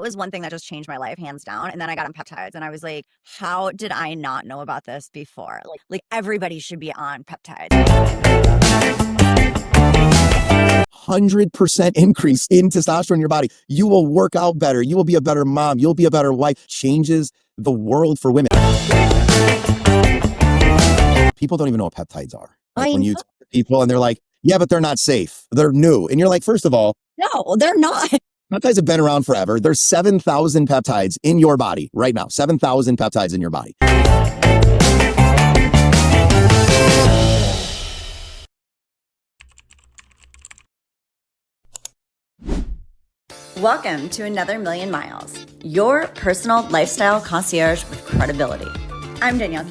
was one thing that just changed my life, hands down. And then I got on peptides and I was like, how did I not know about this before? Like everybody should be on peptides. 100% increase in testosterone in your body. You will work out better. You will be a better mom. You'll be a better wife. Changes the world for women. People don't even know what peptides are. Like when you talk to people and they're like, yeah, but they're not safe. They're new. And you're like, first of all, no, they're not. Peptides have been around forever. There's 7,000 peptides in your body right now. 7,000 peptides in your body. Welcome to Another Million Miles, your personal lifestyle concierge with credibility. I'm Danielle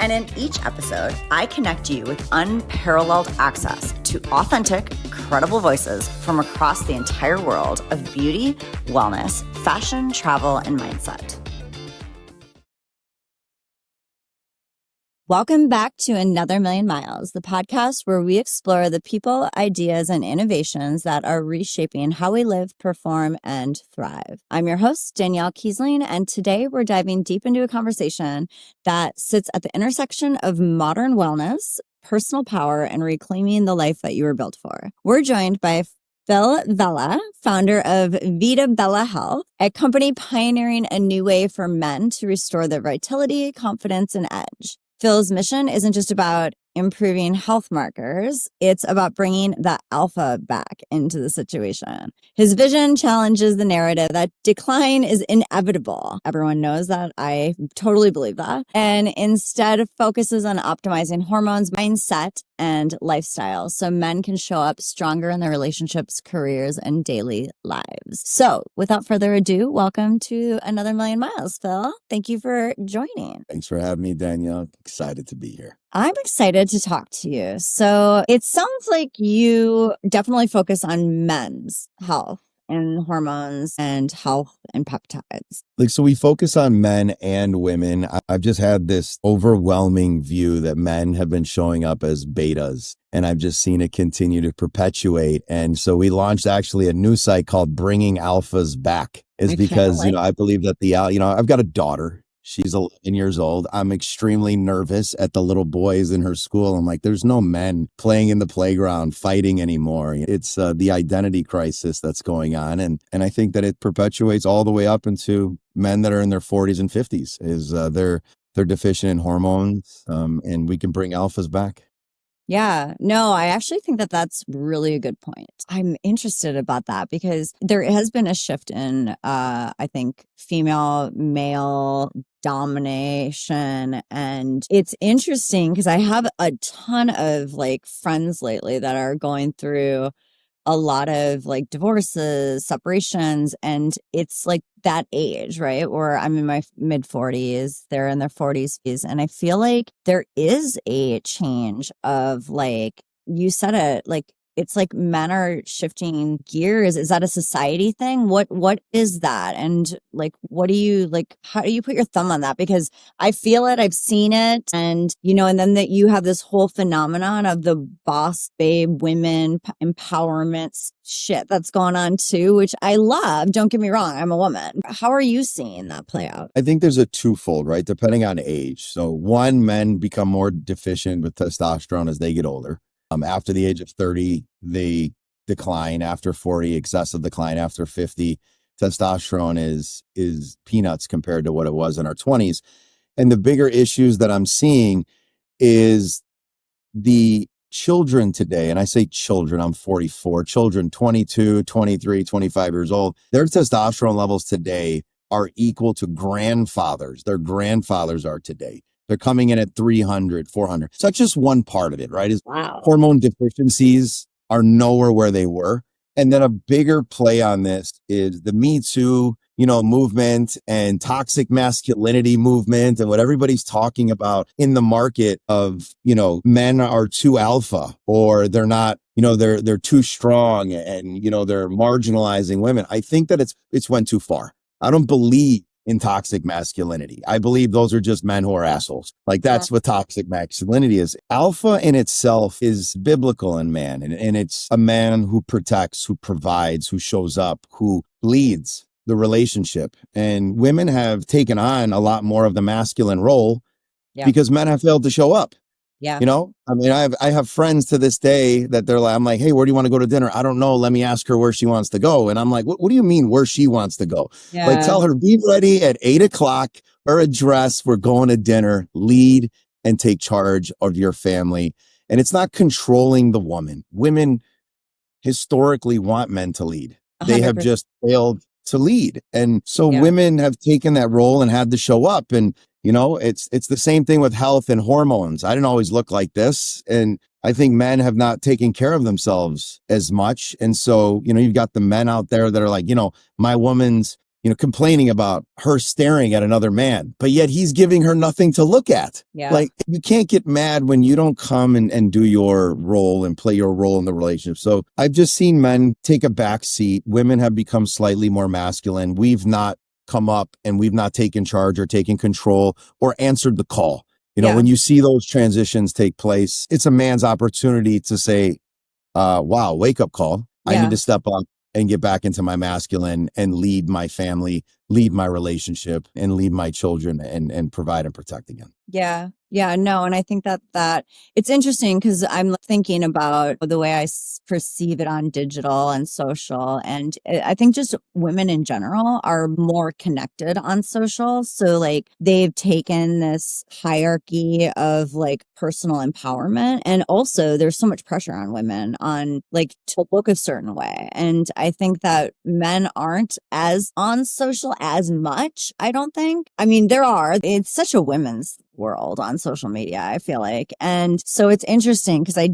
and in each episode, I connect you with unparalleled access to authentic, credible voices from across the entire world of beauty, wellness, fashion, travel, and mindset. Welcome back to Another Million Miles, the podcast where we explore the people, ideas, and innovations that are reshaping how we live, perform, and thrive. I'm your host, Danielle Kiesling, and today we're diving deep into a conversation that sits at the intersection of modern wellness, personal power, and reclaiming the life that you were built for. We're joined by Phil Vella, founder of Vida Vela Health, a company pioneering a new way for men to restore their vitality, confidence, and edge. Phil's mission isn't just about improving health markers. It's about bringing the alpha back into the situation. His vision challenges the narrative that decline is inevitable. Everyone knows that. I totally believe that. And instead focuses on optimizing hormones, mindset, and lifestyle so men can show up stronger in their relationships, careers, and daily lives. So without further ado, welcome to Another Million Miles, Phil. Thank you for joining. Thanks for having me, Danielle. Excited to be here. I'm excited to talk to you. So it sounds like you definitely focus on men's health and hormones and health and peptides. So we focus on men and women. I've just had this overwhelming view that men have been showing up as betas, and I've just seen it continue to perpetuate. And so we launched actually a new site called Bringing Alphas Back, because, I believe that I've got a daughter. She's 11 years old. I'm extremely nervous at the little boys in her school. I'm like, there's no men playing in the playground, fighting anymore. It's the identity crisis that's going on. And I think that it perpetuates all the way up into men that are in their 40s and 50s is they're deficient in hormones, and we can bring alphas back. Yeah, no, I actually think that that's really a good point. I'm interested about that because there has been a shift in, I think, female male domination. And it's interesting because I have a ton of friends lately that are going through a lot of divorces, separations, and it's that age, right? Where I'm in my mid 40s, they're in their 40s. And I feel like there is a change of you said it, it's men are shifting gears. Is that a society thing? What is that? And what do you how do you put your thumb on that? Because I feel it, I've seen it. And, and then that you have this whole phenomenon of the boss babe women empowerment shit that's going on too, which I love. Don't get me wrong. I'm a woman. How are you seeing that play out? I think there's a twofold, right? Depending on age. So one, men become more deficient with testosterone as they get older. After the age of 30, they decline. After 40, excessive decline. After 50, testosterone is peanuts compared to what it was in our 20s. And the bigger issues that I'm seeing is the children today, and I say children, I'm 44, children 22, 23, 25 years old, their testosterone levels today are equal to grandfathers. Their grandfathers are today. They're coming in at 300, 400. So that's just one part of it, right? Wow. Hormone deficiencies are nowhere where they were. And then a bigger play on this is the Me Too, movement and toxic masculinity movement and what everybody's talking about in the market of, men are too alpha or they're not, they're too strong and, they're marginalizing women. I think that it's went too far. I don't believe in toxic masculinity. I believe those are just men who are assholes. That's what toxic masculinity is. Alpha in itself is biblical in man. And it's a man who protects, who provides, who shows up, who leads. the relationship. And women have taken on a lot more of the masculine role because men have failed to show up. Yeah. You know, I mean, I have friends to this day that they're like, I'm like, hey, where do you want to go to dinner? I don't know. Let me ask her where she wants to go. And I'm like, what do you mean where she wants to go? Like, tell her, be ready at 8:00, wear a dress. We're going to dinner, lead and take charge of your family. And it's not controlling the woman. Women historically want men to lead. They have 100%. just failed to lead. And so women have taken that role and had to show up. And, you know, it's the same thing with health and hormones. I didn't always look like this. And I think men have not taken care of themselves as much. And so, you know, you've got the men out there that are like, you know, my woman's, you know, complaining about her staring at another man, but yet he's giving her nothing to look at. Yeah. Like, you can't get mad when you don't come and do your role and play your role in the relationship. So I've just seen men take a back seat. Women have become slightly more masculine. We've not come up and we've not taken charge or taken control or answered the call. You know, when you see those transitions take place, it's a man's opportunity to say, wow, wake up call. I need to step up and get back into my masculine and lead my family, lead my relationship, and lead my children and provide and protect again. Yeah. Yeah, no. And I think that it's interesting because I'm thinking about the way I perceive it on digital and social. And I think just women in general are more connected on social. So like they've taken this hierarchy of like personal empowerment. And also there's so much pressure on women on like to look a certain way. And I think that men aren't as on social as much, I don't think. I mean, there are. It's such a women's world on social media, I feel like. And so it's interesting because I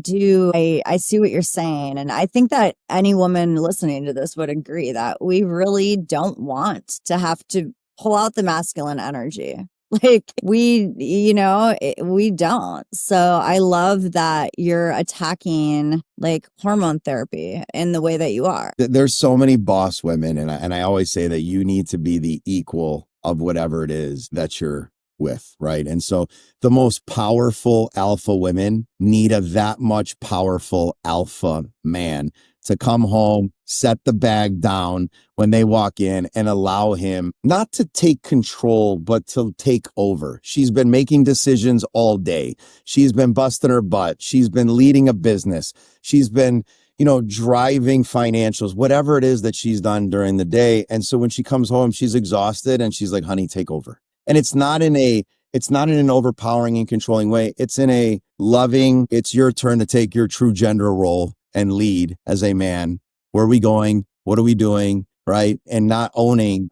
see what you're saying. And I think that any woman listening to this would agree that we really don't want to have to pull out the masculine energy. Like we don't. So I love that you're attacking like hormone therapy in the way that you are. There's so many boss women. And I always say that you need to be the equal of whatever it is that you're with, right? And so the most powerful alpha women need a that much powerful alpha man to come home, set the bag down when they walk in and allow him not to take control, but to take over. She's been making decisions all day. She's been busting her butt. She's been leading a business. She's been, you know, driving financials, whatever it is that she's done during the day. And so when she comes home, she's exhausted and she's like, honey, take over. And it's not in an overpowering and controlling way. It's in a loving, it's your turn to take your true gender role and lead as a man. Where are we going? What are we doing? Right. And not owning,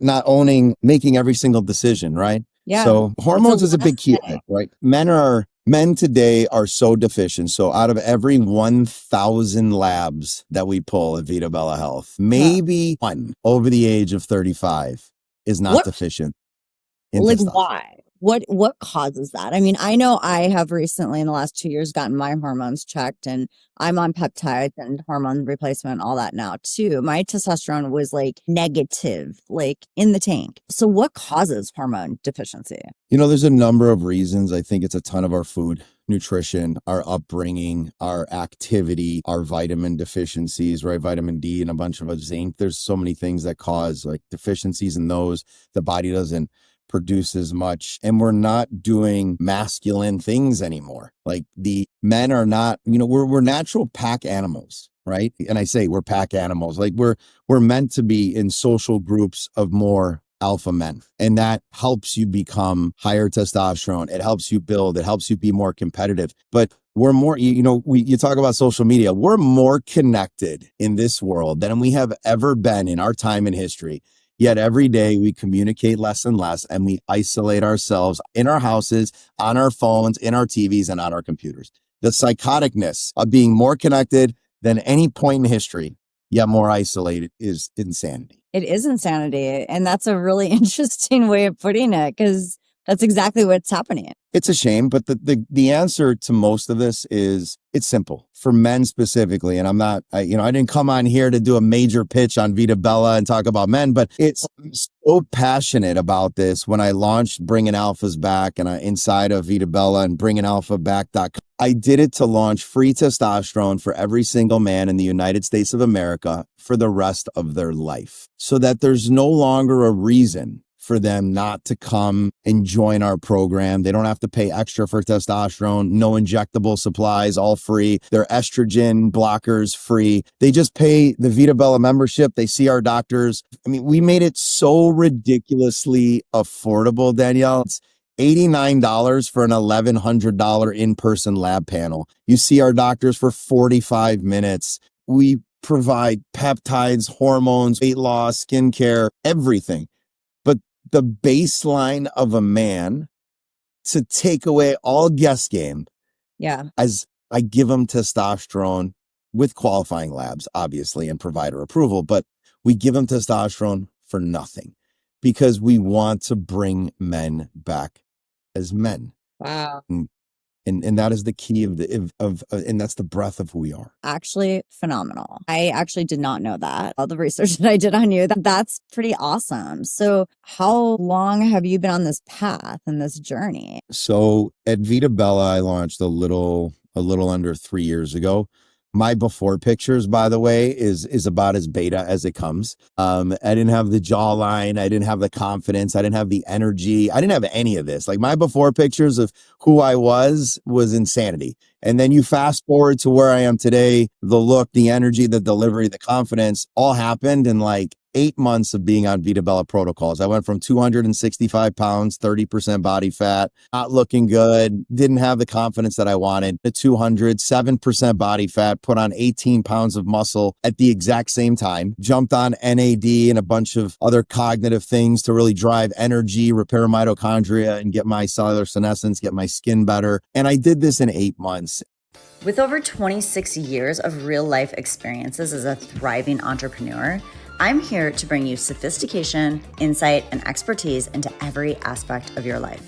making every single decision. Right. Yeah. So hormones is a big key, right? Men today are so deficient. So out of every 1,000 labs that we pull at Vida Vela Health, maybe one over the age of 35 is not deficient. Like why? What causes that? I mean, I know I have recently in the last 2 years gotten my hormones checked and I'm on peptides and hormone replacement, all that now too. My testosterone was like negative, like in the tank. So what causes hormone deficiency? You know, there's a number of reasons. I think it's a ton of our food, nutrition, our upbringing, our activity, our vitamin deficiencies, right? Vitamin D and a bunch of zinc. There's so many things that cause like deficiencies in those. The body doesn't produce as much, and we're not doing masculine things anymore. Like the men are not, you know, we're natural pack animals, right? And I say we're pack animals. Like we're meant to be in social groups of more alpha men, and that helps you become higher testosterone. It helps you build, it helps you be more competitive. But we're more, you talk about social media, we're more connected in this world than we have ever been in our time in history. Yet every day we communicate less and less, and we isolate ourselves in our houses, on our phones, in our TVs, and on our computers. The psychoticness of being more connected than any point in history, yet more isolated, is insanity. It is insanity. And that's a really interesting way of putting it because that's exactly what's happening. It's a shame, but the answer to most of this is it's simple for men specifically. And I didn't come on here to do a major pitch on Vida Vela and talk about men, but I'm so passionate about this. When I launched Bringing Alphas Back and inside of Vida Vela and bringingalphaback.com, I did it to launch free testosterone for every single man in the United States of America for the rest of their life, so that there's no longer a reason for them not to come and join our program. They don't have to pay extra for testosterone, no injectable supplies, all free. Their estrogen blockers free. They just pay the Vida Vela membership. They see our doctors. I mean, we made it so ridiculously affordable, Danielle. It's $89 for an $1,100 in-person lab panel. You see our doctors for 45 minutes. We provide peptides, hormones, weight loss, skincare, everything. But the baseline of a man, to take away all guess game, as I give them testosterone with qualifying labs, obviously, and provider approval, but we give them testosterone for nothing because we want to bring men back as men. Wow. And that is the key and that's the breadth of who we are. Actually phenomenal. I actually did not know that. All the research that I did on you, that's pretty awesome. So how long have you been on this path and this journey? So at Vida Bella, I launched a little under 3 years ago. My before pictures, by the way, is about as beta as it comes. I didn't have the jawline. I didn't have the confidence. I didn't have the energy. I didn't have any of this. Like, my before pictures of who I was insanity. And then you fast forward to where I am today, the look, the energy, the delivery, the confidence all happened in like 8 months of being on Vida Bella protocols. I went from 265 pounds, 30% body fat, not looking good, didn't have the confidence that I wanted, to 207% body fat, put on 18 pounds of muscle at the exact same time, jumped on NAD and a bunch of other cognitive things to really drive energy, repair mitochondria, and get my cellular senescence, get my skin better. And I did this in 8 months. With over 26 years of real life experiences as a thriving entrepreneur, I'm here to bring you sophistication, insight, and expertise into every aspect of your life.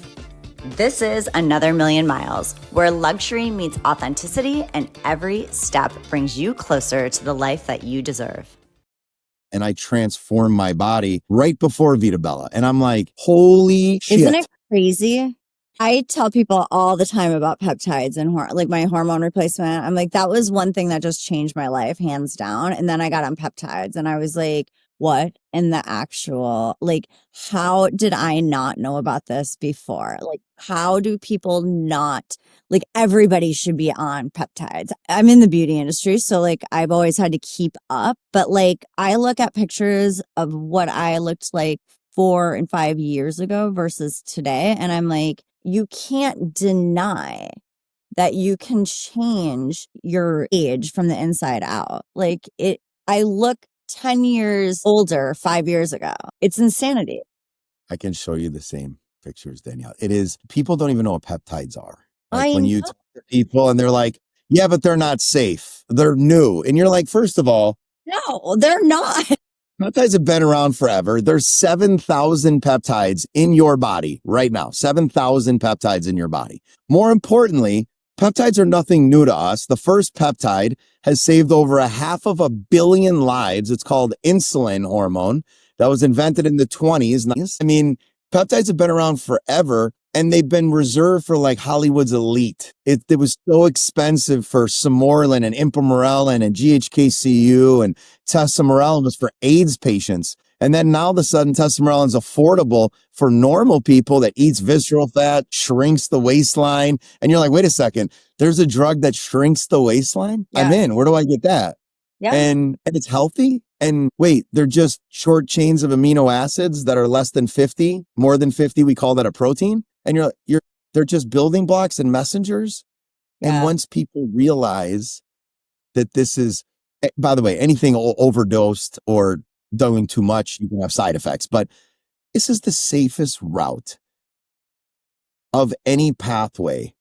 This is Another Million Miles, where luxury meets authenticity and every step brings you closer to the life that you deserve. And I transformed my body right before Vida Bella. And I'm like, holy shit. Isn't it crazy? I tell people all the time about peptides and like my hormone replacement. I'm like, that was one thing that just changed my life, hands down. And then I got on peptides and I was like, what in the actual, like, how did I not know about this before? Like, how do people not, like, everybody should be on peptides. I'm in the beauty industry, so like I've always had to keep up, but like I look at pictures of what I looked like 4 and 5 years ago versus today, and I'm like, you can't deny that you can change your age from the inside out. Like, I look 10 years older 5 years ago. It's insanity. I can show you the same pictures, Danielle. It is, people don't even know what peptides are. I Like, when you know. talk to people and they're like, yeah, but they're not safe. They're new. And you're like, first of all, No, they're not. peptides have been around forever. There's 7,000 peptides in your body right now. 7,000 peptides in your body. More importantly, peptides are nothing new to us. The first peptide has saved over 500 million lives. It's called insulin hormone. That was invented in the 20s. I mean, peptides have been around forever, and they've been reserved for like Hollywood's elite. It was so expensive for Samorelin and Impamorelin and GHKCU, and Testosterone was for AIDS patients. And then now all of a sudden, testosterone is affordable for normal people that eats visceral fat, shrinks the waistline. And you're like, wait a second, there's a drug that shrinks the waistline? Yeah. I'm in. Where do I get that? Yeah. And it's healthy. And wait, they're just short chains of amino acids that are less than 50, more than 50. We call that a protein. And they're just building blocks and messengers. Yeah. And once people realize that this is, by the way, anything overdosed or doing too much, you can have side effects, but this is the safest route of any pathway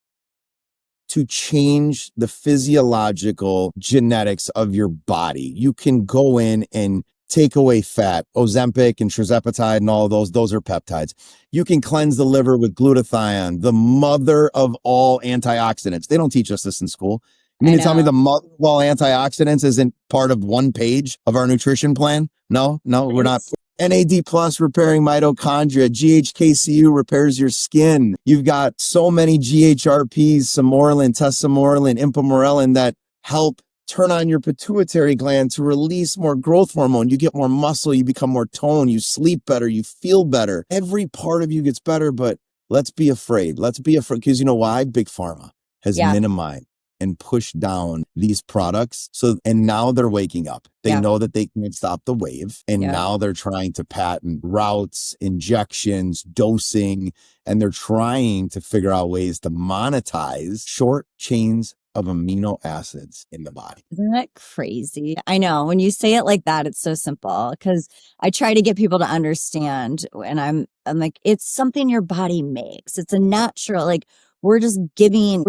to change the physiological genetics of your body. You can go in and take away fat, Ozempic and tirzepatide and all of those are peptides. You can cleanse the liver with glutathione, the mother of all antioxidants. They don't teach us this in school. You mean to tell me the mother of all antioxidants isn't part of one page of our nutrition plan? No, we're not. NAD plus repairing mitochondria, GHKCU repairs your skin. You've got so many GHRPs, samorelin, tesamorelin, ipamorelin that help turn on your pituitary gland to release more growth hormone. You get more muscle, you become more toned, you sleep better, you feel better. Every part of you gets better, but let's be afraid. Let's be afraid because you know why? Big Pharma has minimized and pushed down these products. And now they're waking up. They know that they can't stop the wave. And now they're trying to patent routes, injections, dosing, and they're trying to figure out ways to monetize short chains of amino acids in the body. Isn't that crazy? I know when you say it like that, it's so simple because I try to get people to understand and I'm like, it's something your body makes. It's a natural, like we're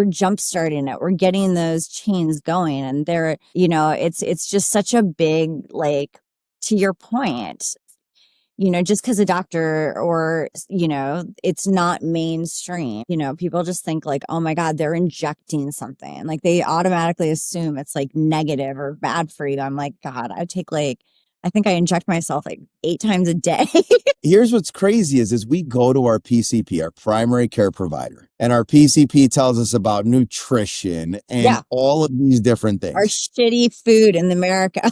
jump starting it. We're getting those chains going and they're, it's just such a big, like, to your point, just because a doctor or, it's not mainstream, people just think like, oh my God, they're injecting something. Like they automatically assume it's like negative or bad for you. I'm like, God, I think I inject myself like 8 times a day. Here's what's crazy is we go to our PCP, our primary care provider, and our PCP tells us about nutrition and all of these different things. Our shitty food in America.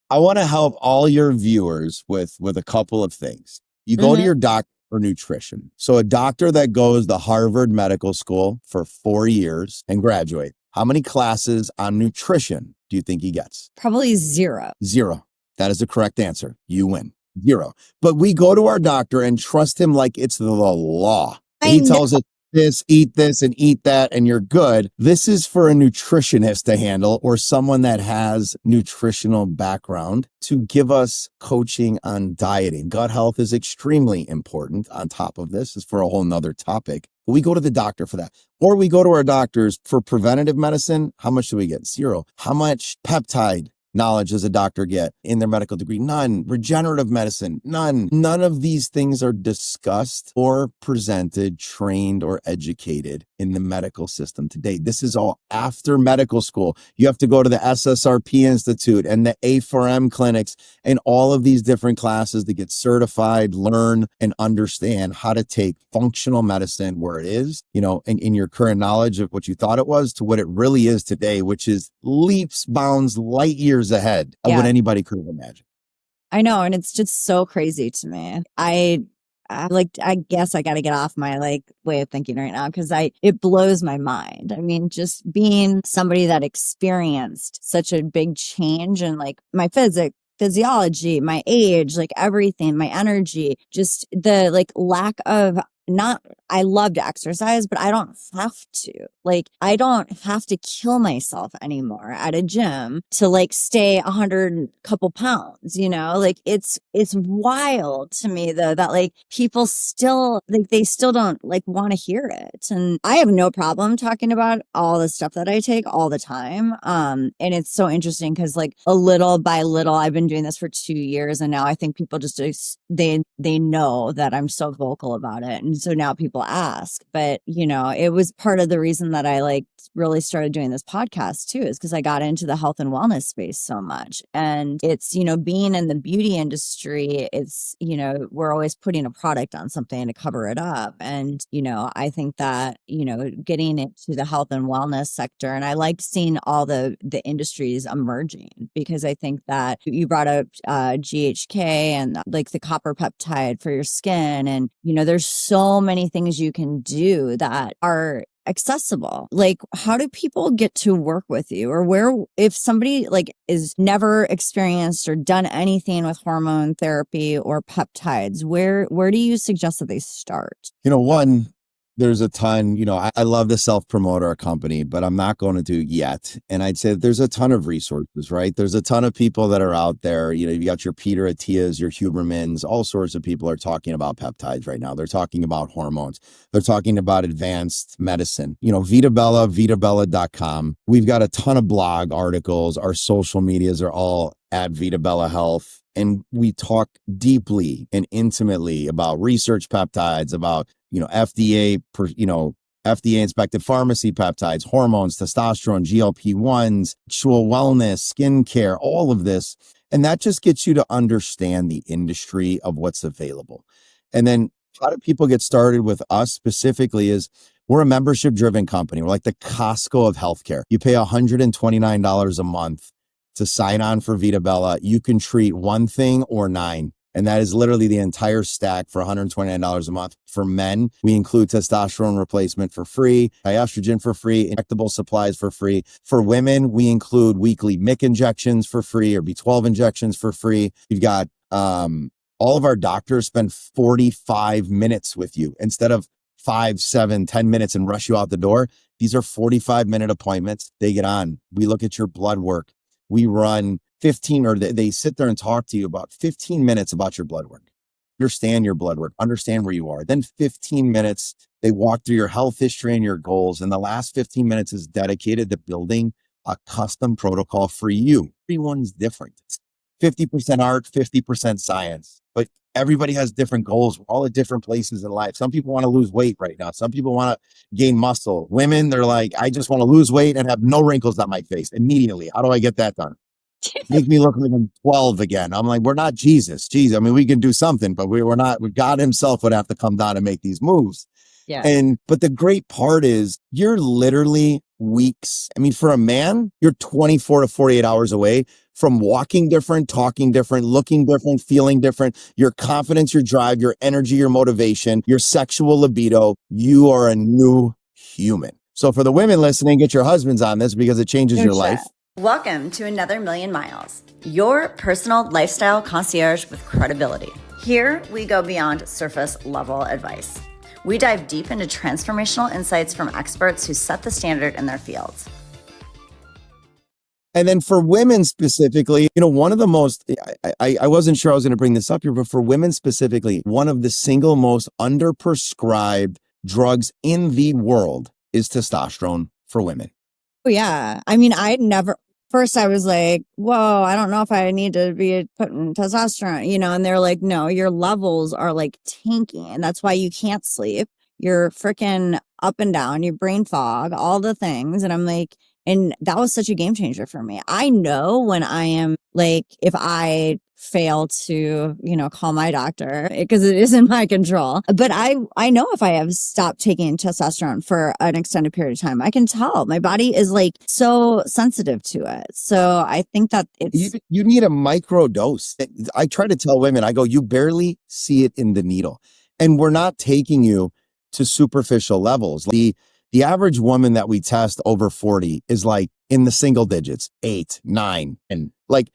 I want to help all your viewers with a couple of things. You go to your doctor for nutrition. So a doctor that goes to Harvard Medical School for 4 years and graduate, how many classes on nutrition do you think he gets? Probably 0. 0. That is the correct answer. You win. 0. But we go to our doctor and trust him like it's the law. He tells us eat this and eat that, and you're good. This is for a nutritionist to handle or someone that has nutritional background to give us coaching on dieting. Gut health is extremely important. On top of this is for a whole nother topic. We go to the doctor for that. Or we go to our doctors for preventative medicine. How much do we get? 0. How much peptide knowledge does a doctor get in their medical degree? None. Regenerative medicine? None. None of these things are discussed or presented, trained, or educated in the medical system today. This is all after medical school. You have to go to the SSRP Institute and the A4M clinics and all of these different classes to get certified, learn, and understand how to take functional medicine where it is, in your current knowledge of what you thought it was to what it really is today, which is leaps, bounds, light years ahead of what anybody could have imagined. I know. And it's just so crazy to me. I guess I got to get off my way of thinking right now because it blows my mind. I mean, just being somebody that experienced such a big change in my physiology, my age, everything, my energy, just the lack of I love to exercise, but I don't have to. I don't have to kill myself anymore at a gym to stay 100 couple pounds, it's wild to me though that people still they still don't want to hear it. And I have no problem talking about all the stuff that I take all the time. And it's so interesting because a little by little, I've been doing this for 2 years and now I think people just they know that I'm so vocal about it. And so now people ask, but it was part of the reason that I really started doing this podcast too, is because I got into the health and wellness space so much. And it's, being in the beauty industry, it's, we're always putting a product on something to cover it up. And, I think that, getting into the health and wellness sector, and I like seeing all the industries emerging because I think that you brought up GHK and the copper peptide for your skin. And, there's so many things you can do that are accessible. How do people get to work with you, or if somebody is never experienced or done anything with hormone therapy or peptides, where do you suggest that they start? One, there's a ton, I love to self-promote our company, but I'm not going to do yet. And I'd say there's a ton of resources, right? There's a ton of people that are out there. You got your Peter Attias, your Hubermans, all sorts of people are talking about peptides right now. They're talking about hormones. They're talking about advanced medicine. Vida Vela, VitaVela.com. We've got a ton of blog articles. Our social medias are all at Vida Vela Health. And we talk deeply and intimately about research peptides, about FDA inspected pharmacy peptides, hormones, testosterone, GLP-1s, sexual wellness, skincare, all of this. And that just gets you to understand the industry of what's available. And then how do people get started with us specifically is we're a membership driven company. We're like the Costco of healthcare. You pay $129 a month to sign on for Vida Vela. You can treat one thing or 9. And that is literally the entire stack for $129 a month. For men, we include testosterone replacement for free, estrogen for free, injectable supplies for free. For women, we include weekly MIC injections for free or B12 injections for free. You've got all of our doctors spend 45 minutes with you instead of 5, 7, 10 minutes and rush you out the door. These are 45-minute appointments. They get on. We look at your blood work. We run 15, or they sit there and talk to you about 15 minutes about your blood work. Understand your blood work, understand where you are. Then 15 minutes, they walk through your health history and your goals. And the last 15 minutes is dedicated to building a custom protocol for you. Everyone's different. It's 50% art, 50% science, but everybody has different goals. We're all at different places in life. Some people want to lose weight right now. Some people want to gain muscle. Women, they're like, I just want to lose weight and have no wrinkles on my face immediately. How do I get that done? Make me look like I'm 12 again. I'm like, we're not Jesus. I mean, we can do something, but we're not. God himself would have to come down and make these moves. Yeah. But the great part is you're literally weeks. I mean, for a man, you're 24 to 48 hours away from walking different, talking different, looking different, feeling different. Your confidence, your drive, your energy, your motivation, your sexual libido. You are a new human. So for the women listening, get your husbands on this because it changes your life. Welcome to Another Million Miles, your personal lifestyle concierge with credibility. Here we go beyond surface level advice. We dive deep into transformational insights from experts who set the standard in their fields. And then for women specifically, one of the most, I wasn't sure I was going to bring this up here, but for women specifically, one of the single most underprescribed drugs in the world is testosterone for women. Oh, yeah. I mean, first I was like, whoa, I don't know if I need to be putting testosterone, and they're like, no, your levels are like tanking. And that's why you can't sleep. You're freaking up and down, your brain fog, all the things. And I'm like, and that was such a game changer for me. I know when I am like, if I fail to, call my doctor because it isn't my control. But I know if I have stopped taking testosterone for an extended period of time, I can tell my body is like so sensitive to it. So I think that you need a micro dose. I try to tell women, I go, you barely see it in the needle. And we're not taking you to superficial levels. The average woman that we test over 40 is like in the single digits, 8, 9, and like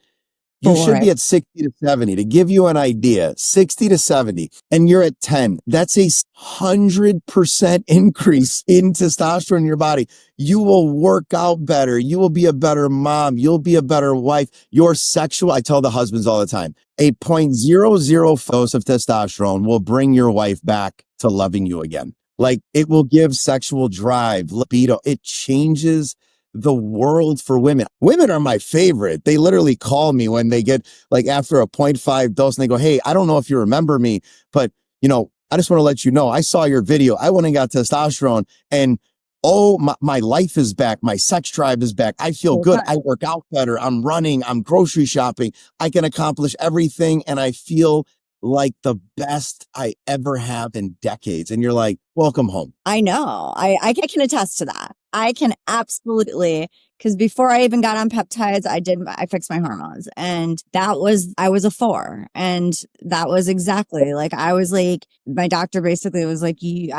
you should be at 60 to 70 to give you an idea, 60 to 70, and you're at 10. That's a 100% increase in testosterone in your body. You will work out better. You will be a better mom. You'll be a better wife. Your sexual, I tell the husbands all the time, a 0.00 dose of testosterone will bring your wife back to loving you again. Like it will give sexual drive, libido. It changes the world for women. Women are my favorite. They literally call me when they get like after a 0.5 dose and they go, hey, I don't know if you remember me, but I just want to let you know, I saw your video. I went and got testosterone and my life is back. My sex drive is back. I feel good. I work out better. I'm running. I'm grocery shopping. I can accomplish everything. And I feel like the best I ever have in decades. And you're like, welcome home. I know. I can attest to that. I can absolutely, because before I even got on peptides, I fixed my hormones, and I was a 4. And that was exactly like, I was like, my doctor basically was like, you're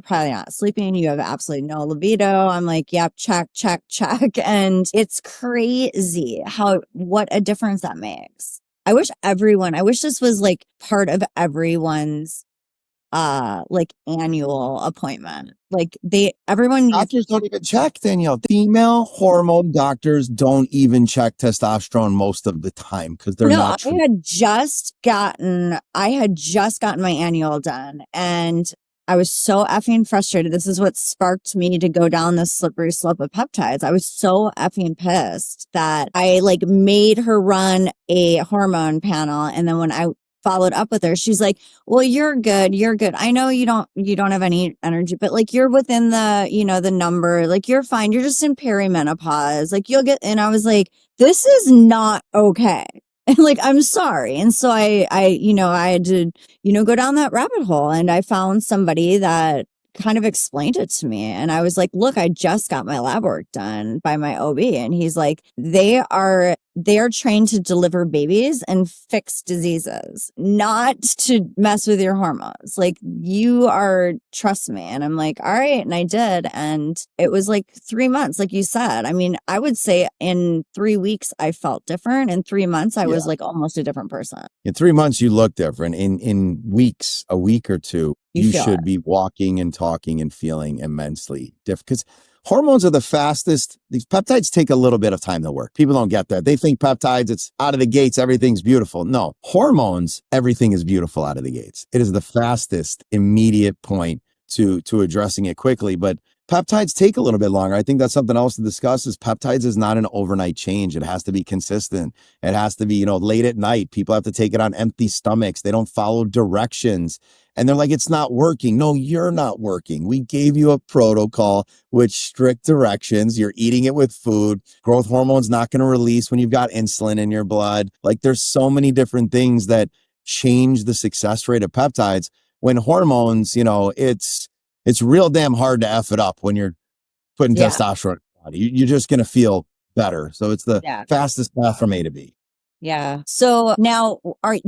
probably not sleeping. You have absolutely no libido. I'm like, yep, check. And it's crazy what a difference that makes. I wish this was like part of everyone's like annual appointment. Like doctors don't even check, Danielle. Female hormone doctors don't even check testosterone most of the time because they're not true. I had just gotten my annual done, and I was so effing frustrated. This is what sparked me to go down this slippery slope of peptides. I was so effing pissed that I like made her run a hormone panel. And then when I followed up with her, she's like, well, you're good. I know you don't have any energy, but like you're within the, the number, like you're fine. You're just in perimenopause. Like you'll get, and I was like, this is not okay. And like, I'm sorry. And so I had to, go down that rabbit hole, and I found somebody that kind of explained it to me. And I was like, look, I just got my lab work done by my OB. And he's like, they are trained to deliver babies and fix diseases, not to mess with your hormones. Like, trust me. And I'm like, all right. And I did. And it was like 3 months, like you said. I mean, I would say in 3 weeks, I felt different. In 3 months, I Yeah. was like almost a different person. In 3 months, you look different. In weeks, a week or two, You you feel should it. be walking and talking and feeling immensely different. Because hormones are the fastest. These peptides take a little bit of time to work. People don't get that. They think peptides, it's out of the gates, everything's beautiful. No, hormones, everything is beautiful out of the gates. It is the fastest immediate point to addressing it quickly. But peptides take a little bit longer. I think that's something else to discuss. Is peptides is not an overnight change. It has to be consistent. It has to be, late at night. People have to take it on empty stomachs. They don't follow directions. And they're like, it's not working. No, you're not working. We gave you a protocol with strict directions. You're eating it with food. Growth hormone's not going to release when you've got insulin in your blood. Like, there's so many different things that change the success rate of peptides. When hormones, it's real damn hard to F it up when you're putting Yeah. testosterone in your body. You're just going to feel better. So it's the Yeah. fastest path from A to B. Yeah. So now,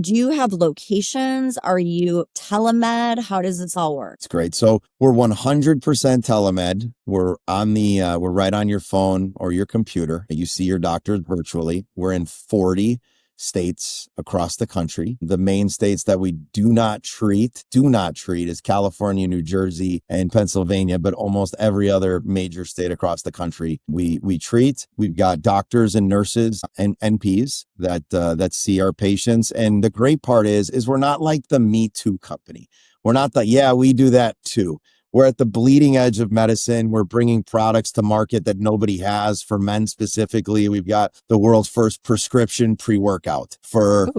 do you have locations? Are you telemed? How does this all work? It's great. So we're 100% telemed. We're we're right on your phone or your computer. You see your doctor virtually. We're in 40 states across the country. The main states that we do not treat is California, New Jersey, and Pennsylvania, but almost every other major state across the country we treat. We've got doctors and nurses and NPs that see our patients. And the great part is we're not like the Me Too company. We're not we do that too. We're at the bleeding edge of medicine. We're bringing products to market that nobody has for men specifically. We've got the world's first prescription pre-workout for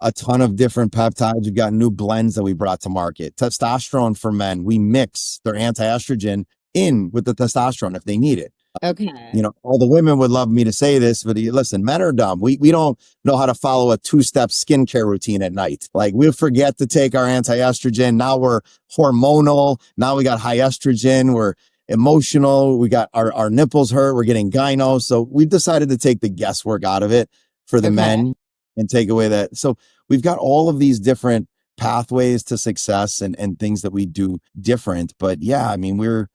a ton of different peptides. We've got new blends that we brought to market. Testosterone for men. We mix their anti-estrogen in with the testosterone if they need it. Okay. All the women would love me to say this, but listen, men are dumb. We don't know how to follow a 2-step skincare routine at night. Like, we forget to take our anti-estrogen. Now we're hormonal. Now we got high estrogen. We're emotional. We got our nipples hurt. We're getting gyno. So we've decided to take the guesswork out of it for the men and take away that. So we've got all of these different pathways to success and things that we do different. But yeah, I mean, we're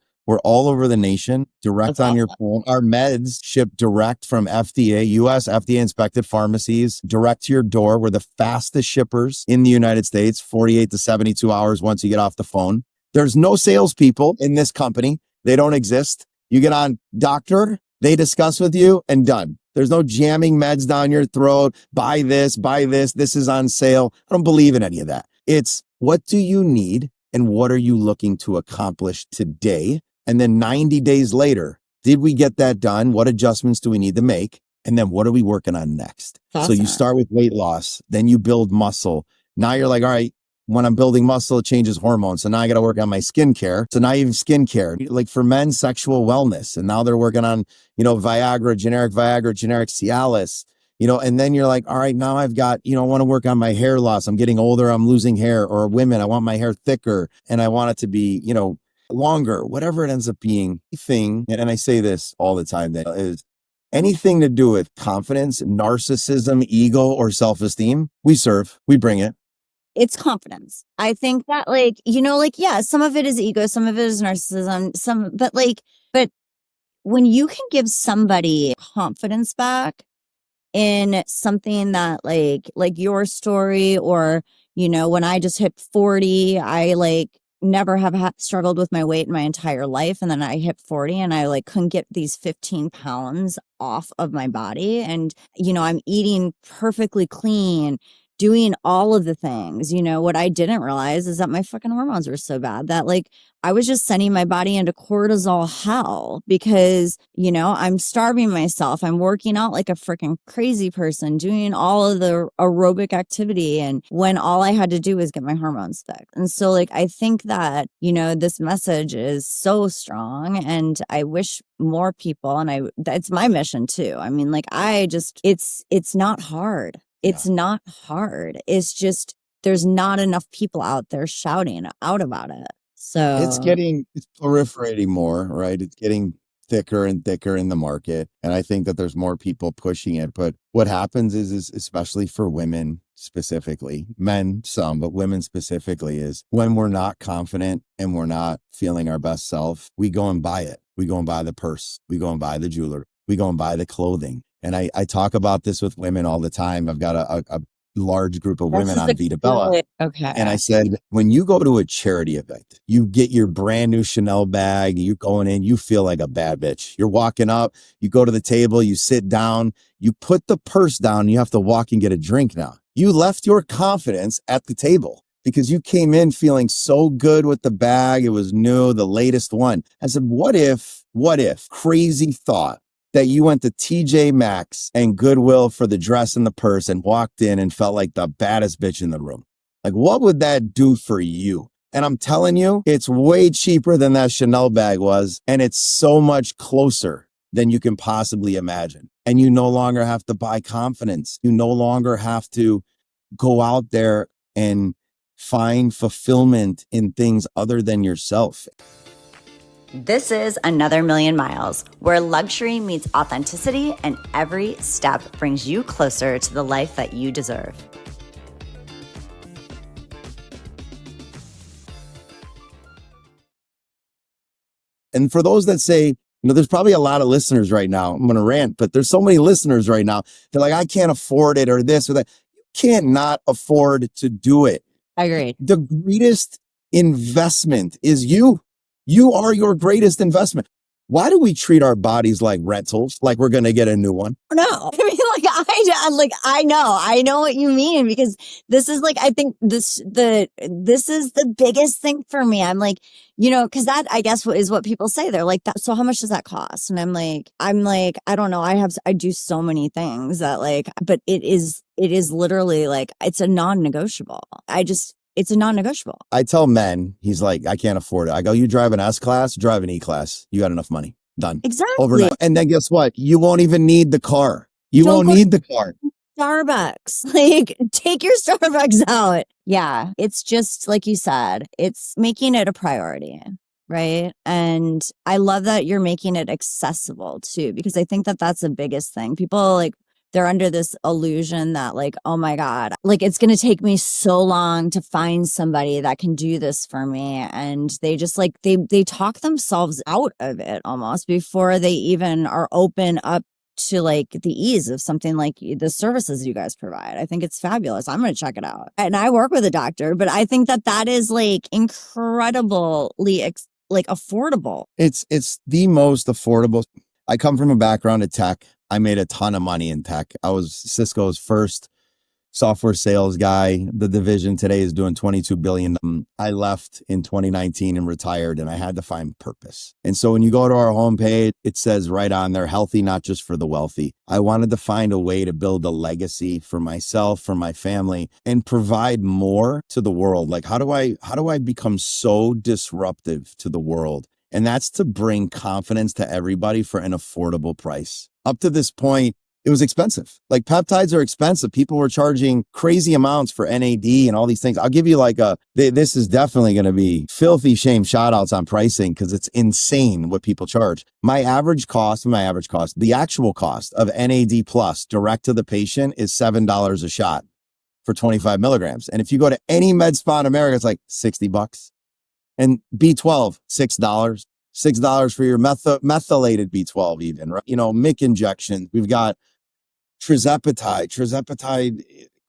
all over the nation, direct on your phone. Our meds ship direct from FDA, US FDA inspected pharmacies, direct to your door. We're the fastest shippers in the United States, 48 to 72 hours once you get off the phone. There's no salespeople in this company. They don't exist. You get on doctor, they discuss with you, and done. There's no jamming meds down your throat. Buy this, this is on sale. I don't believe in any of that. It's, what do you need and what are you looking to accomplish today? And then 90 days later, did we get that done? What adjustments do we need to make? And then what are we working on next? Awesome. So you start with weight loss, then you build muscle. Now you're like, all right, when I'm building muscle, it changes hormones. So now I got to work on my skincare. So now you have skincare, like for men, sexual wellness. And now they're working on, Viagra, generic Cialis, and then you're like, all right, now I've got, I want to work on my hair loss. I'm getting older. I'm losing hair. Or women, I want my hair thicker and I want it to be, longer, whatever it ends up being. And I say this all the time, that is anything to do with confidence, narcissism, ego, or self-esteem, we bring it. It's confidence. I think that some of it is ego, some of it is narcissism, but when you can give somebody confidence back in something that like your story, or, when I just hit 40, I never have struggled with my weight in my entire life. And then I hit 40 and I couldn't get these 15 pounds off of my body. And, I'm eating perfectly clean, doing all of the things. What I didn't realize is that my fucking hormones were so bad that I was just sending my body into cortisol hell because, I'm starving myself. I'm working out like a freaking crazy person, doing all of the aerobic activity. And when all I had to do was get my hormones fixed. And so I think that, this message is so strong, and I wish more people, and that's my mission too. I mean, it's not hard. It's not hard. It's just there's not enough people out there shouting out about it. So it's proliferating more, right? It's getting thicker and thicker in the market. And I think that there's more people pushing it. But what happens is especially for women specifically, men some, but women specifically, is when we're not confident and we're not feeling our best self, we go and buy it. We go and buy the purse. We go and buy the jewelry. We go and buy the clothing. And I talk about this with women all the time. I've got a large group of women on Vida Vela. Okay. And I said, when you go to a charity event, you get your brand new Chanel bag, you going in, you feel like a bad bitch. You're walking up, you go to the table, you sit down, you put the purse down, you have to walk and get a drink now. You left your confidence at the table because you came in feeling so good with the bag. It was new, the latest one. I said, what if, crazy thought, that you went to TJ Maxx and Goodwill for the dress and the purse and walked in and felt like the baddest bitch in the room? Like, what would that do for you? And I'm telling you, it's way cheaper than that Chanel bag was. And it's so much closer than you can possibly imagine. And you no longer have to buy confidence. You no longer have to go out there and find fulfillment in things other than yourself. This is Another Million Miles, where luxury meets authenticity and every step brings you closer to the life that you deserve. And for those that say, there's probably a lot of listeners right now. I'm going to rant, but there's so many listeners right now. They're like, I can't afford it or this or that. You can't not afford to do it. I agree. The greatest investment is you. You are your greatest investment. Why do we treat our bodies like rentals, like we're going to get a new one? No, I mean, I know what you mean, because this is like, I think this is the biggest thing for me. I'm like, cause that, I guess, is what people say. They're like, that, so how much does that cost? And I'm like, I don't know. I do so many things that but it is literally like, it's a non-negotiable. It's a non-negotiable. I tell men, he's like, I can't afford it. I go, you drive an S-Class, drive an E-Class. You got enough money. Done. Exactly. Overnight. And then guess what? You won't even need the car. You won't need the car. Starbucks. Take your Starbucks out. Yeah. It's just like you said, it's making it a priority. Right. And I love that you're making it accessible too, because I think that that's the biggest thing. People they're under this illusion that oh my God, it's going to take me so long to find somebody that can do this for me. And they just they talk themselves out of it almost before they even are open up to the ease of something like the services you guys provide. I think it's fabulous. I'm going to check it out. And I work with a doctor, but I think that is incredibly affordable. It's the most affordable. I come from a background of tech. I made a ton of money in tech. I was Cisco's first software sales guy. The division today is doing $22 billion. I left in 2019 and retired, and I had to find purpose. And so when you go to our homepage, it says right on there, healthy, not just for the wealthy. I wanted to find a way to build a legacy for myself, for my family, and provide more to the world. Like, how do I become so disruptive to the world? And that's to bring confidence to everybody for an affordable price. Up to this point, it was expensive. Peptides are expensive. People were charging crazy amounts for NAD and all these things. I'll give you this is definitely going to be filthy shame shout outs on pricing because it's insane what people charge. The actual cost of NAD plus direct to the patient is $7 a shot for 25 milligrams. And if you go to any med spa in America, it's like $60. And B12, $6. $6 for your methylated B12 even, right? MIC injections. We've got Trizepatide,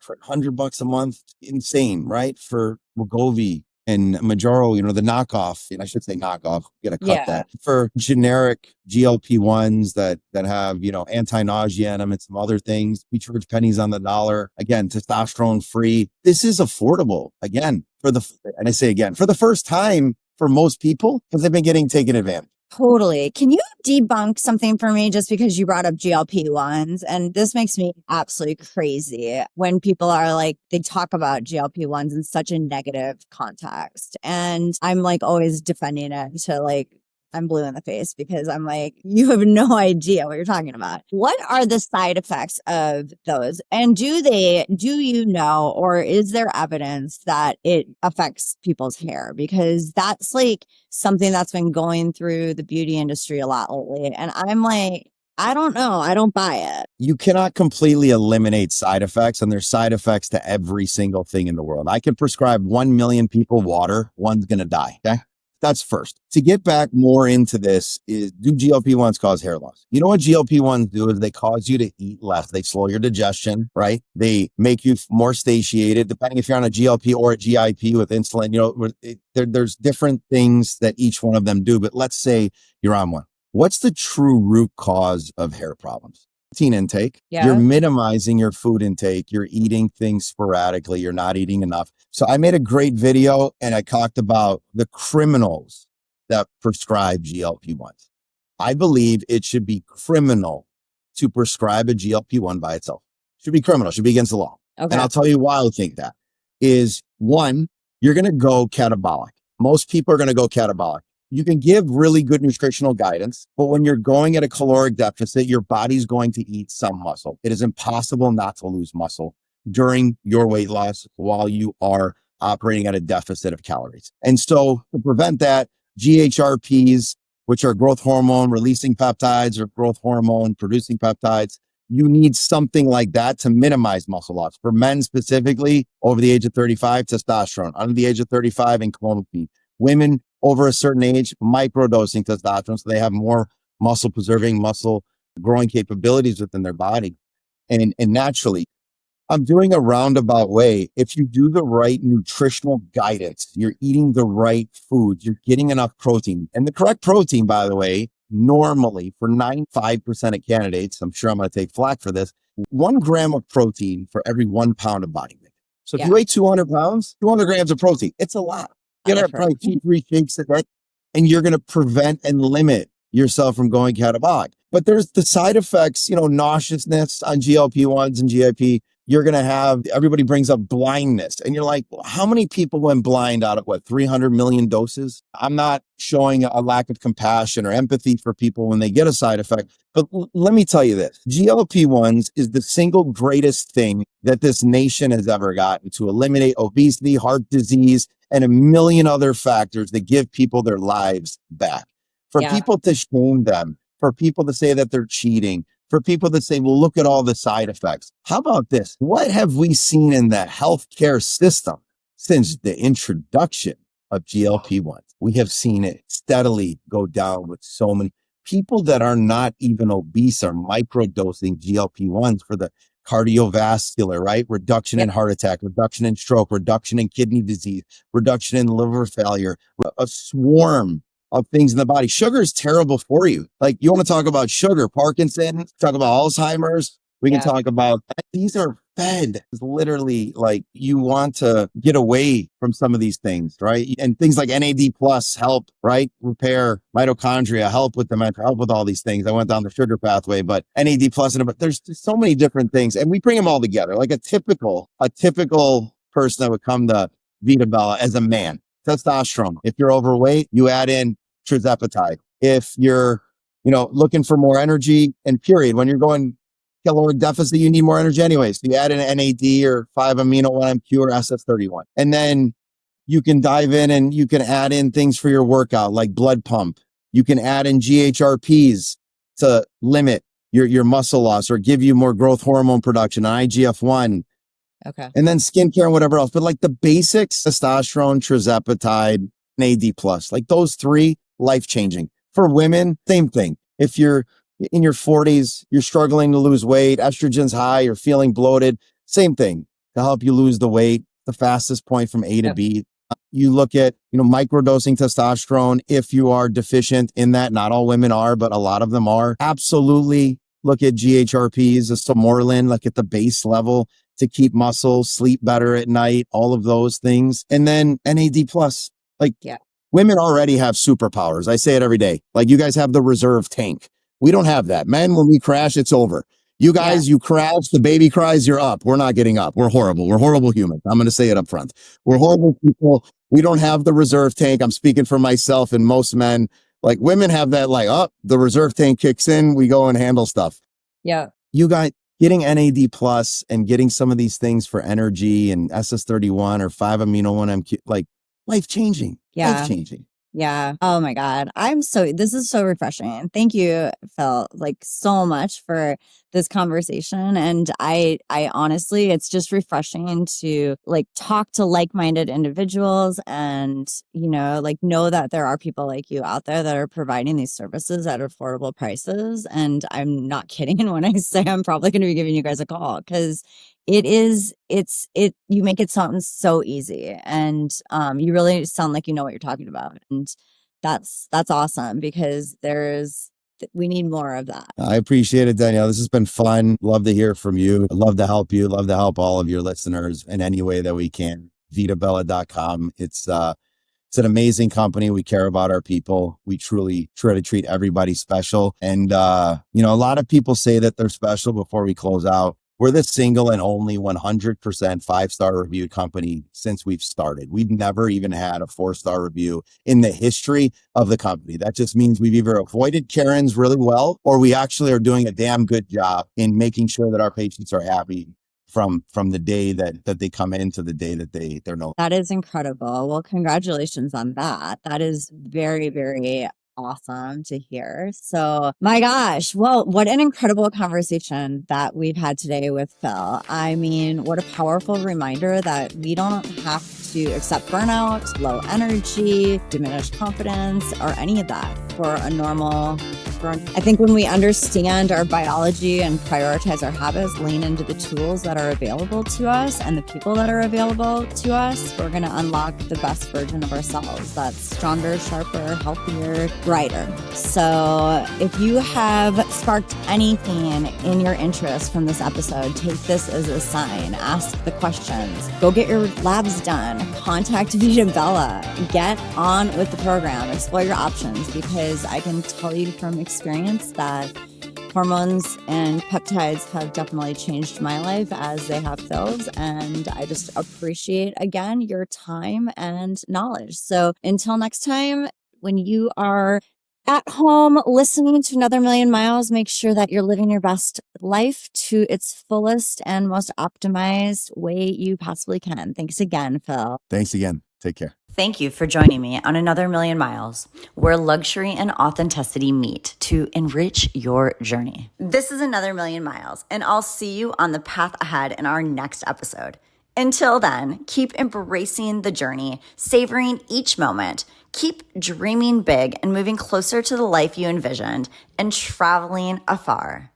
$100 a month. Insane, right? For Wegovy and Majoro, the knockoff, and I should say knockoff, you gotta cut that. For generic GLP-1s that have, anti-nausea in them and some other things, we charge pennies on the dollar. Again, testosterone free. This is affordable. Again, for the first time for most people, because they've been getting taken advantage. Totally. Can you debunk something for me just because you brought up GLP-1s? And this makes me absolutely crazy when people are they talk about GLP-1s in such a negative context. And I'm always defending it to I'm blue in the face because I'm like, you have no idea what you're talking about. What are the side effects of those? And do you know, or is there evidence that it affects people's hair? Because that's like something that's been going through the beauty industry a lot lately. And I'm like, I don't know. I don't buy it. You cannot completely eliminate side effects, and there's side effects to every single thing in the world. I can prescribe 1 million people water, one's going to die. Okay. That's first. To get back more into this is, do GLP-1s cause hair loss? You know what GLP-1s do is they cause you to eat less. They slow your digestion, right? They make you more satiated, depending if you're on a GLP or a GIP with insulin. You know, there's different things that each one of them do, but let's say you're on one. What's the true root cause of hair problems? Protein intake. Yeah. You're minimizing your food intake. You're eating things sporadically. You're not eating enough. So I made a great video and I talked about the criminals that prescribe GLP-1s. I believe it should be criminal to prescribe a GLP-1 by itself. It should be criminal. It should be against the law. Okay. And I'll tell you why I think that is, one, you're going to go catabolic. Most people are going to go catabolic. You can give really good nutritional guidance, but when you're going at a caloric deficit, your body's going to eat some muscle. It is impossible not to lose muscle during your weight loss while you are operating at a deficit of calories. And so to prevent that, GHRPs, which are growth hormone releasing peptides or growth hormone producing peptides, you need something like that to minimize muscle loss. For men specifically, over the age of 35, testosterone. Under the age of 35, and clonopine. Women over a certain age, microdosing testosterone, so they have more muscle preserving, muscle growing capabilities within their body. And naturally, I'm doing a roundabout way. If you do the right nutritional guidance, you're eating the right foods, you're getting enough protein. And the correct protein, by the way, normally for 95% of candidates, I'm sure I'm going to take flack for this, 1 gram of protein for every 1 pound of body weight. So if you weigh 200 pounds, 200 grams of protein, it's a lot. You're going to probably 2-3 shakes a day, and you're going to prevent and limit yourself from going catabolic. But there's the side effects, you know, nauseousness on GLP-1s and GIP. You're going to have, everybody brings up blindness. And you're like, well, how many people went blind out of 300 million doses? I'm not showing a lack of compassion or empathy for people when they get a side effect. But let me tell you this, GLP-1s is the single greatest thing that this nation has ever gotten to eliminate obesity, heart disease, and a million other factors that give people their lives back. For people to shame them, for people to say that they're cheating, for people that say, well, look at all the side effects. How about this? What have we seen in the healthcare system since the introduction of GLP-1s? We have seen it steadily go down with so many people that are not even obese are microdosing GLP-1s for the cardiovascular, right? Reduction in heart attack, reduction in stroke, reduction in kidney disease, reduction in liver failure, a swarm of things in the body. Sugar is terrible for you. Like, you want to talk about sugar, Parkinson's, talk about Alzheimer's. We can talk about, these are fed. It's literally like, you want to get away from some of these things, right? And things like NAD plus help, right? Repair mitochondria, help with dementia, help with all these things. I went down the sugar pathway, but NAD plus, but there's so many different things. And we bring them all together. Like a typical person that would come to Vida Vela as a man, testosterone. If you're overweight, you add in tirzepatide. If you're, looking for more energy, and period, when you're going caloric deficit, you need more energy anyways. So you add in NAD or 5-amino-1-MQ or SS31. And then you can dive in and you can add in things for your workout, like blood pump. You can add in GHRPs to limit your muscle loss or give you more growth hormone production, IGF-1. Okay. And then skincare and whatever else. But like the basics, testosterone, tirzepatide, NAD plus, like those three, life-changing. For women, same thing. If you're in your 40s, you're struggling to lose weight, estrogen's high, you're feeling bloated, same thing to help you lose the weight, the fastest point from A to B. You look at, microdosing testosterone if you are deficient in that. Not all women are, but a lot of them are. Absolutely look at GHRPs, a Somorlin, like at the base level to keep muscle, sleep better at night, all of those things. And then NAD plus, women already have superpowers. I say it every day. Like, you guys have the reserve tank. We don't have that. Men, when we crash, it's over. You guys, you crash, the baby cries, you're up. We're not getting up. We're horrible. We're horrible humans. I'm going to say it up front. We're horrible people. We don't have the reserve tank. I'm speaking for myself and most men. Like women have that like, oh, the reserve tank kicks in, we go and handle stuff. Yeah. You got getting NAD plus and getting some of these things for energy and SS31 or 5-amino-1-MQ, like life changing. Yeah. Life changing. Yeah. Oh my God. This is so refreshing. Thank you, Phil, like so much for this conversation. And I honestly, it's just refreshing to like talk to like-minded individuals and, like know that there are people like you out there that are providing these services at affordable prices. And I'm not kidding when I say I'm probably going to be giving you guys a call because you make it sound so easy and you really sound like you know what you're talking about, and that's awesome because we need more of that. I appreciate it, Danielle. This has been fun. Love to hear from you. Love to help you. Love to help all of your listeners in any way that we can. VitaVela.com. It's an amazing company. We care about our people. We truly try to treat everybody special. And, a lot of people say that they're special before we close out. We're the single and only 100% 5-star reviewed company since we've started. We've never even had a 4-star review in the history of the company. That just means we've either avoided Karens really well, or we actually are doing a damn good job in making sure that our patients are happy from the day that they come in to the day that they're no. That is incredible. Well, congratulations on that. That is very, very awesome to hear. So, my gosh, well, what an incredible conversation that we've had today with Phil. I mean, what a powerful reminder that we don't have to accept burnout, low energy, diminished confidence, or any of that for a normal. I think when we understand our biology and prioritize our habits, lean into the tools that are available to us and the people that are available to us, we're going to unlock the best version of ourselves that's stronger, sharper, healthier, brighter. So if you have sparked anything in your interest from this episode, take this as a sign. Ask the questions. Go get your labs done. Contact Vida Vela. Get on with the program. Explore your options because I can tell you from experience that hormones and peptides have definitely changed my life as they have Phil's. And I just appreciate, again, your time and knowledge. So until next time, when you are at home listening to Another Million Miles, make sure that you're living your best life to its fullest and most optimized way you possibly can. Thanks again, Phil. Thanks again. Take care. Thank you for joining me on Another Million Miles, where luxury and authenticity meet to enrich your journey. This is Another Million Miles, and I'll see you on the path ahead in our next episode. Until then, keep embracing the journey, savoring each moment, keep dreaming big and moving closer to the life you envisioned, and traveling afar.